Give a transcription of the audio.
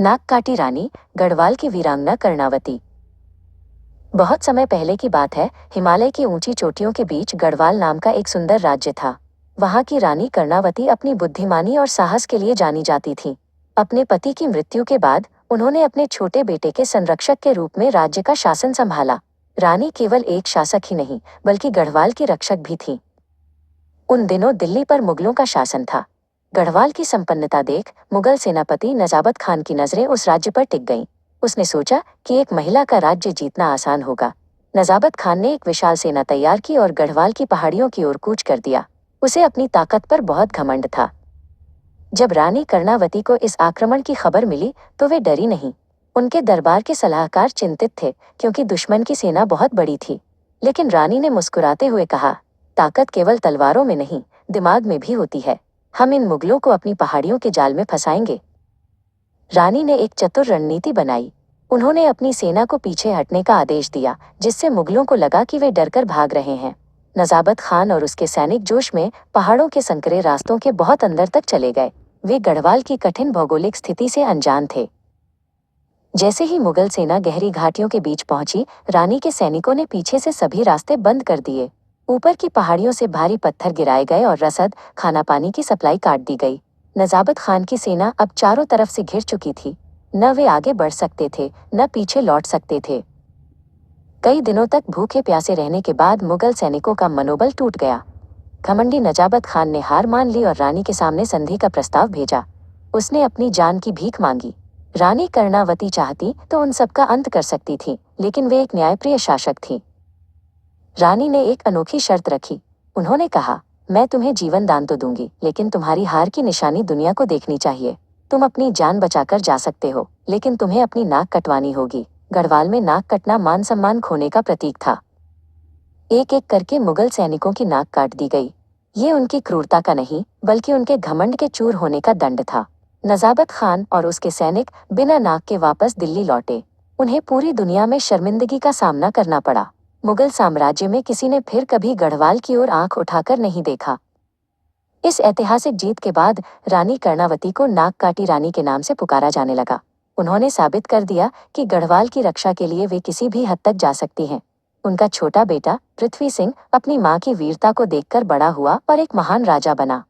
नाक काटी रानी, गढ़वाल की वीरांगना कर्णावती। बहुत समय पहले की बात है, हिमालय की ऊंची चोटियों के बीच गढ़वाल नाम का एक सुंदर राज्य था। वहां की रानी कर्णावती अपनी बुद्धिमानी और साहस के लिए जानी जाती थी। अपने पति की मृत्यु के बाद उन्होंने अपने छोटे बेटे के संरक्षक के रूप में राज्य का शासन संभाला। रानी केवल एक शासक ही नहीं, बल्कि गढ़वाल की रक्षक भी थी। उन दिनों दिल्ली पर मुगलों का शासन था। गढ़वाल की संपन्नता देख मुगल सेनापति नजाबत खान की नजरें उस राज्य पर टिक गईं। उसने सोचा कि एक महिला का राज्य जीतना आसान होगा। नजाबत खान ने एक विशाल सेना तैयार की और गढ़वाल की पहाड़ियों की ओर कूच कर दिया। उसे अपनी ताकत पर बहुत घमंड था। जब रानी कर्णावती को इस आक्रमण की खबर मिली तो वे डरी नहीं। उनके दरबार के सलाहकार चिंतित थे, क्योंकि दुश्मन की सेना बहुत बड़ी थी। लेकिन रानी ने मुस्कुराते हुए कहा, ताकत केवल तलवारों में नहीं, दिमाग में भी होती है। हम इन मुगलों को अपनी पहाड़ियों के जाल में फंसाएंगे। रानी ने एक चतुर रणनीति बनाई। उन्होंने अपनी सेना को पीछे हटने का आदेश दिया, जिससे मुगलों को लगा कि वे डरकर भाग रहे हैं। नजाबत खान और उसके सैनिक जोश में पहाड़ों के संकरे रास्तों के बहुत अंदर तक चले गए। वे गढ़वाल की कठिन भौगोलिक स्थिति से अनजान थे। जैसे ही मुगल सेना गहरी घाटियों के बीच पहुंची, रानी के सैनिकों ने पीछे से सभी रास्ते बंद कर दिए। ऊपर की पहाड़ियों से भारी पत्थर गिराए गए और रसद, खाना पानी की सप्लाई काट दी गई। नजाबत खान की सेना अब चारों तरफ से घिर चुकी थी। न वे आगे बढ़ सकते थे, न पीछे लौट सकते थे। कई दिनों तक भूखे प्यासे रहने के बाद मुगल सैनिकों का मनोबल टूट गया। घमंडी नजाबत खान ने हार मान ली और रानी के सामने संधि का प्रस्ताव भेजा। उसने अपनी जान की भीख मांगी। रानी कर्णावती चाहती तो उन सबका अंत कर सकती थी, लेकिन वे एक न्यायप्रिय शासक थी। रानी ने एक अनोखी शर्त रखी। उन्होंने कहा, मैं तुम्हें जीवन दान तो दूंगी, लेकिन तुम्हारी हार की निशानी दुनिया को देखनी चाहिए। तुम अपनी जान बचाकर जा सकते हो, लेकिन तुम्हें अपनी नाक कटवानी होगी। गढ़वाल में नाक कटना मान सम्मान खोने का प्रतीक था। एक एक करके मुगल सैनिकों की नाक काट दी गई। ये उनकी क्रूरता का नहीं, बल्कि उनके घमंड के चूर होने का दंड था। नजाबत खान और उसके सैनिक बिना नाक के वापस दिल्ली लौटे। उन्हें पूरी दुनिया में शर्मिंदगी का सामना करना पड़ा। मुगल साम्राज्य में किसी ने फिर कभी गढ़वाल की ओर आंख उठाकर नहीं देखा। इस ऐतिहासिक जीत के बाद रानी कर्णावती को नाक काटी रानी के नाम से पुकारा जाने लगा। उन्होंने साबित कर दिया कि गढ़वाल की रक्षा के लिए वे किसी भी हद तक जा सकती हैं। उनका छोटा बेटा पृथ्वी सिंह अपनी मां की वीरता को देखकर बड़ा हुआ और एक महान राजा बना।